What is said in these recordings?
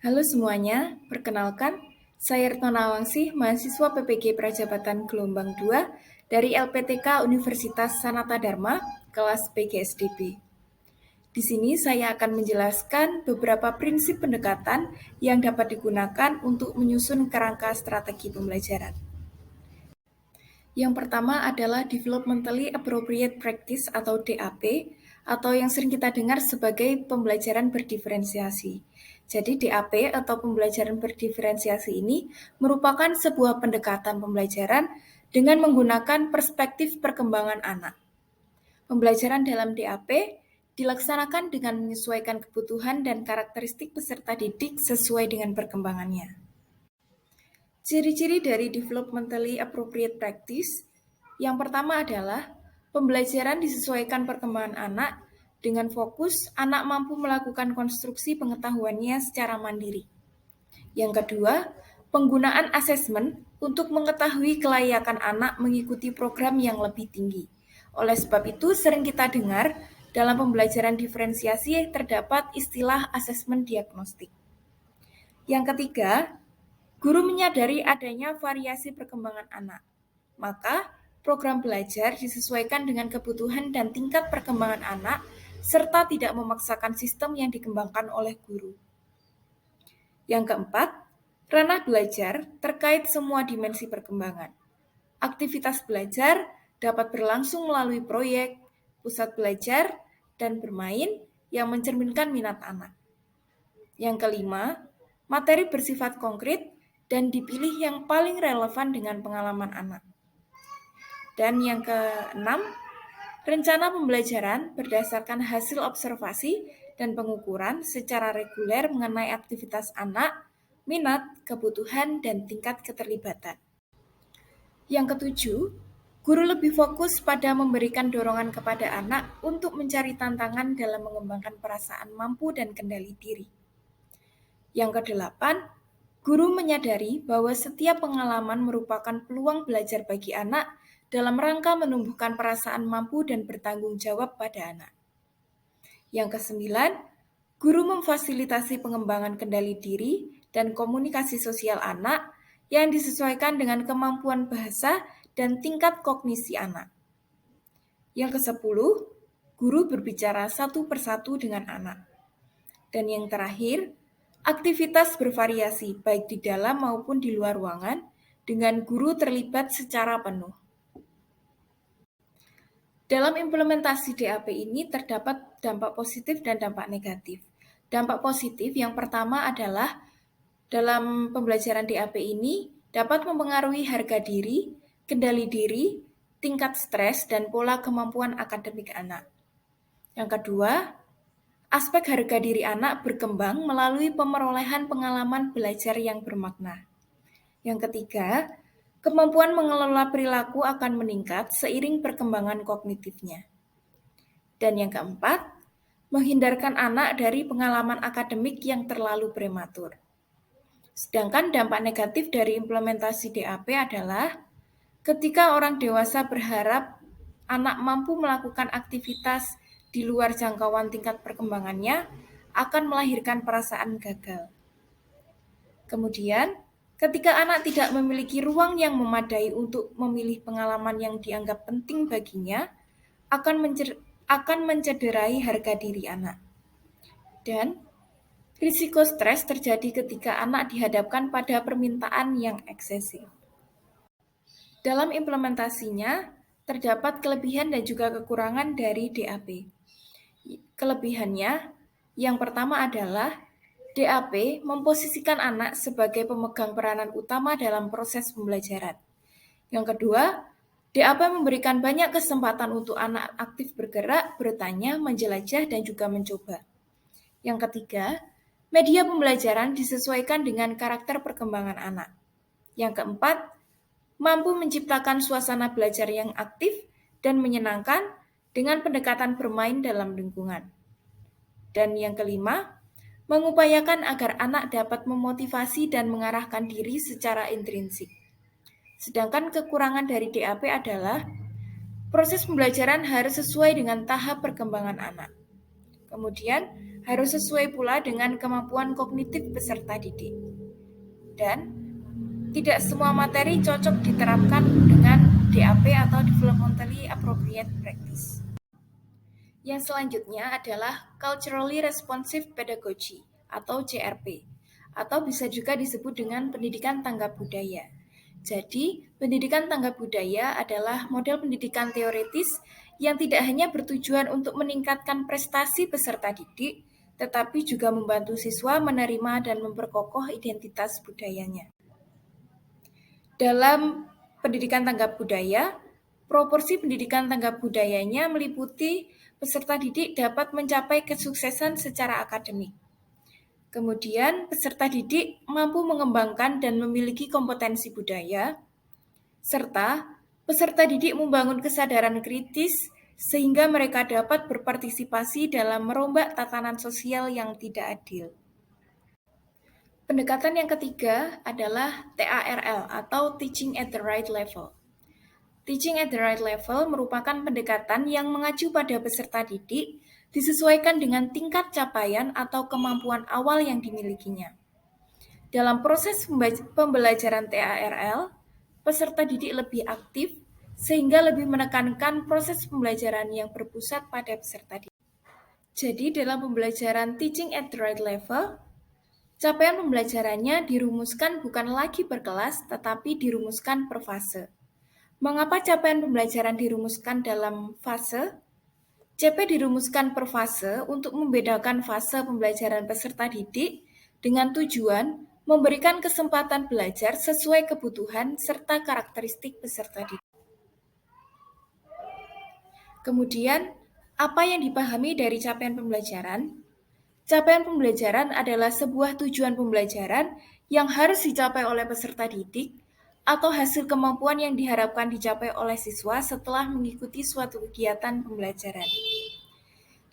Halo semuanya, perkenalkan, saya Retno Nawangsih, mahasiswa PPG Prajabatan Gelombang 2 dari LPTK Universitas Sanata Dharma, kelas PGSDB. Di sini saya akan menjelaskan beberapa prinsip pendekatan yang dapat digunakan untuk menyusun kerangka strategi pembelajaran. Yang pertama adalah Developmentally Appropriate Practice atau DAP, atau yang sering kita dengar sebagai pembelajaran berdiferensiasi. Jadi DAP atau pembelajaran berdiferensiasi ini merupakan sebuah pendekatan pembelajaran dengan menggunakan perspektif perkembangan anak. Pembelajaran dalam DAP dilaksanakan dengan menyesuaikan kebutuhan dan karakteristik peserta didik sesuai dengan perkembangannya. Ciri-ciri dari developmentally appropriate practice yang pertama adalah pembelajaran disesuaikan perkembangan anak dengan fokus anak mampu melakukan konstruksi pengetahuannya secara mandiri. Yang kedua, penggunaan asesmen untuk mengetahui kelayakan anak mengikuti program yang lebih tinggi. Oleh sebab itu, sering kita dengar dalam pembelajaran diferensiasi terdapat istilah asesmen diagnostik. Yang ketiga, guru menyadari adanya variasi perkembangan anak. Maka, program belajar disesuaikan dengan kebutuhan dan tingkat perkembangan anak, serta tidak memaksakan sistem yang dikembangkan oleh guru. Yang keempat, ranah belajar terkait semua dimensi perkembangan. Aktivitas belajar dapat berlangsung melalui proyek, pusat belajar, dan bermain yang mencerminkan minat anak. Yang kelima, materi bersifat konkret dan dipilih yang paling relevan dengan pengalaman anak. Dan yang keenam, rencana pembelajaran berdasarkan hasil observasi dan pengukuran secara reguler mengenai aktivitas anak, minat, kebutuhan, dan tingkat keterlibatan. Yang ketujuh, guru lebih fokus pada memberikan dorongan kepada anak untuk mencari tantangan dalam mengembangkan perasaan mampu dan kendali diri. Yang kedelapan, guru menyadari bahwa setiap pengalaman merupakan peluang belajar bagi anak dalam rangka menumbuhkan perasaan mampu dan bertanggung jawab pada anak. Yang kesembilan, guru memfasilitasi pengembangan kendali diri dan komunikasi sosial anak yang disesuaikan dengan kemampuan bahasa dan tingkat kognisi anak. Yang kesepuluh, guru berbicara satu persatu dengan anak. Dan yang terakhir, aktivitas bervariasi baik di dalam maupun di luar ruangan dengan guru terlibat secara penuh. Dalam implementasi DAP ini terdapat dampak positif dan dampak negatif. Dampak positif yang pertama adalah dalam pembelajaran DAP ini dapat mempengaruhi harga diri, kendali diri, tingkat stres, dan pola kemampuan akademik anak. Yang kedua, aspek harga diri anak berkembang melalui pemerolehan pengalaman belajar yang bermakna. Yang ketiga, kemampuan mengelola perilaku akan meningkat seiring perkembangan kognitifnya. Dan yang keempat, menghindarkan anak dari pengalaman akademik yang terlalu prematur. Sedangkan dampak negatif dari implementasi DAP adalah ketika orang dewasa berharap anak mampu melakukan aktivitas di luar jangkauan tingkat perkembangannya akan melahirkan perasaan gagal. Kemudian, ketika anak tidak memiliki ruang yang memadai untuk memilih pengalaman yang dianggap penting baginya, akan mencederai harga diri anak. Dan risiko stres terjadi ketika anak dihadapkan pada permintaan yang eksesif. Dalam implementasinya, terdapat kelebihan dan juga kekurangan dari DAP. Kelebihannya, yang pertama adalah DAP memposisikan anak sebagai pemegang peranan utama dalam proses pembelajaran. Yang kedua, DAP memberikan banyak kesempatan untuk anak aktif bergerak, bertanya, menjelajah, dan juga mencoba. Yang ketiga, media pembelajaran disesuaikan dengan karakter perkembangan anak. Yang keempat, mampu menciptakan suasana belajar yang aktif dan menyenangkan dengan pendekatan bermain dalam lingkungan. Dan yang kelima, mengupayakan agar anak dapat memotivasi dan mengarahkan diri secara intrinsik. Sedangkan kekurangan dari DAP adalah proses pembelajaran harus sesuai dengan tahap perkembangan anak. Kemudian, harus sesuai pula dengan kemampuan kognitif peserta didik. Dan tidak semua materi cocok diterapkan dengan DAP atau Developmentally Appropriate Practice. Yang selanjutnya adalah Culturally Responsive Pedagogy atau CRP, atau bisa juga disebut dengan pendidikan tanggap budaya. Jadi, pendidikan tanggap budaya adalah model pendidikan teoritis yang tidak hanya bertujuan untuk meningkatkan prestasi peserta didik, tetapi juga membantu siswa menerima dan memperkokoh identitas budayanya. Dalam pendidikan tanggap budaya, proporsi pendidikan tanggap budayanya meliputi peserta didik dapat mencapai kesuksesan secara akademik. Kemudian, peserta didik mampu mengembangkan dan memiliki kompetensi budaya, serta peserta didik membangun kesadaran kritis sehingga mereka dapat berpartisipasi dalam merombak tatanan sosial yang tidak adil. Pendekatan yang ketiga adalah TARL atau Teaching at the Right Level. Teaching at the Right Level merupakan pendekatan yang mengacu pada peserta didik disesuaikan dengan tingkat capaian atau kemampuan awal yang dimilikinya. Dalam proses pembelajaran TARL, peserta didik lebih aktif sehingga lebih menekankan proses pembelajaran yang berpusat pada peserta didik. Jadi dalam pembelajaran Teaching at the Right Level, capaian pembelajarannya dirumuskan bukan lagi per kelas, tetapi dirumuskan per fase. Mengapa capaian pembelajaran dirumuskan dalam fase? CP dirumuskan per fase untuk membedakan fase pembelajaran peserta didik dengan tujuan memberikan kesempatan belajar sesuai kebutuhan serta karakteristik peserta didik. Kemudian, apa yang dipahami dari capaian pembelajaran? Capaian pembelajaran adalah sebuah tujuan pembelajaran yang harus dicapai oleh peserta didik atau hasil kemampuan yang diharapkan dicapai oleh siswa setelah mengikuti suatu kegiatan pembelajaran.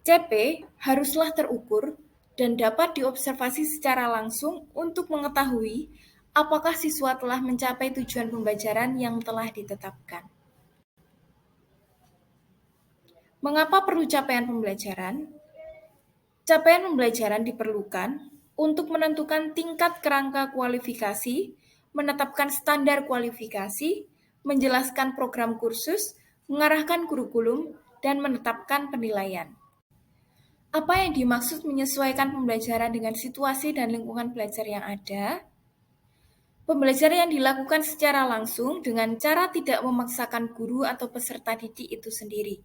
CP haruslah terukur dan dapat diobservasi secara langsung untuk mengetahui apakah siswa telah mencapai tujuan pembelajaran yang telah ditetapkan. Mengapa perlu capaian pembelajaran? Capaian pembelajaran diperlukan untuk menentukan tingkat kerangka kualifikasi, menetapkan standar kualifikasi, menjelaskan program kursus, mengarahkan kurikulum, dan menetapkan penilaian. Apa yang dimaksud menyesuaikan pembelajaran dengan situasi dan lingkungan belajar yang ada? Pembelajaran yang dilakukan secara langsung dengan cara tidak memaksakan guru atau peserta didik itu sendiri.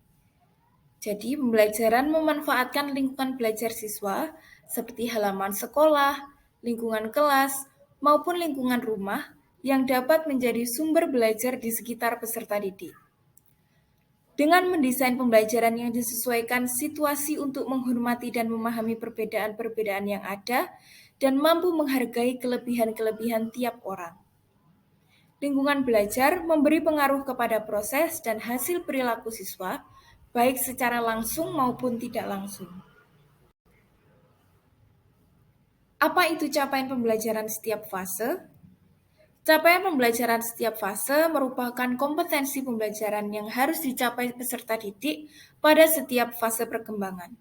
Jadi, pembelajaran memanfaatkan lingkungan belajar siswa seperti halaman sekolah, lingkungan kelas, maupun lingkungan rumah yang dapat menjadi sumber belajar di sekitar peserta didik. Dengan mendesain pembelajaran yang disesuaikan situasi untuk menghormati dan memahami perbedaan-perbedaan yang ada dan mampu menghargai kelebihan-kelebihan tiap orang. Lingkungan belajar memberi pengaruh kepada proses dan hasil perilaku siswa, baik secara langsung maupun tidak langsung. Apa itu capaian pembelajaran setiap fase? Capaian pembelajaran setiap fase merupakan kompetensi pembelajaran yang harus dicapai peserta didik pada setiap fase perkembangan.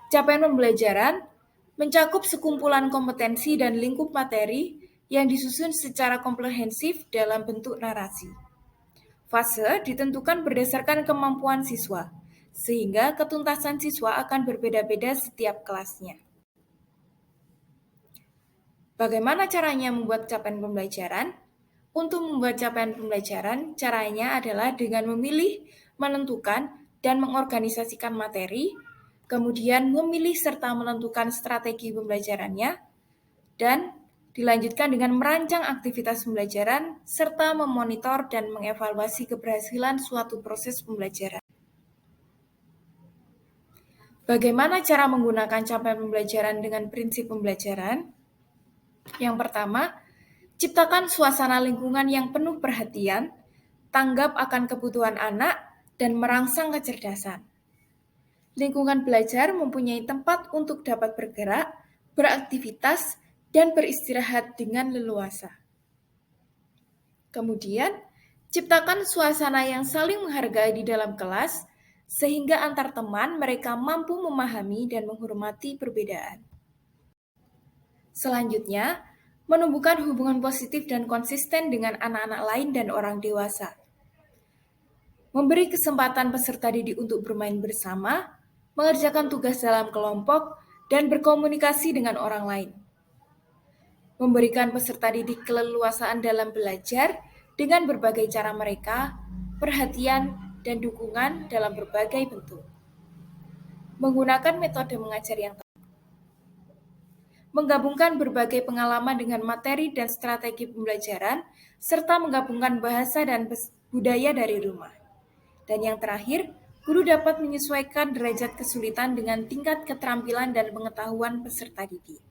Capaian pembelajaran mencakup sekumpulan kompetensi dan lingkup materi yang disusun secara komprehensif dalam bentuk narasi. Fase ditentukan berdasarkan kemampuan siswa, sehingga ketuntasan siswa akan berbeda-beda setiap kelasnya. Bagaimana caranya membuat capaian pembelajaran? Untuk membuat capaian pembelajaran, caranya adalah dengan memilih, menentukan, dan mengorganisasikan materi, kemudian memilih serta menentukan strategi pembelajarannya, dan dilanjutkan dengan merancang aktivitas pembelajaran, serta memonitor dan mengevaluasi keberhasilan suatu proses pembelajaran. Bagaimana cara menggunakan capaian pembelajaran dengan prinsip pembelajaran? Yang pertama, ciptakan suasana lingkungan yang penuh perhatian, tanggap akan kebutuhan anak, dan merangsang kecerdasan. Lingkungan belajar mempunyai tempat untuk dapat bergerak, beraktivitas, dan beristirahat dengan leluasa. Kemudian, ciptakan suasana yang saling menghargai di dalam kelas, sehingga antar teman mereka mampu memahami dan menghormati perbedaan. Selanjutnya, menumbuhkan hubungan positif dan konsisten dengan anak-anak lain dan orang dewasa. Memberi kesempatan peserta didik untuk bermain bersama, mengerjakan tugas dalam kelompok, dan berkomunikasi dengan orang lain. Memberikan peserta didik keleluasaan dalam belajar dengan berbagai cara mereka, perhatian, dan dukungan dalam berbagai bentuk. Menggunakan metode mengajar yang tepat. Menggabungkan berbagai pengalaman dengan materi dan strategi pembelajaran, serta menggabungkan bahasa dan budaya dari rumah. Dan yang terakhir, guru dapat menyesuaikan derajat kesulitan dengan tingkat keterampilan dan pengetahuan peserta didik.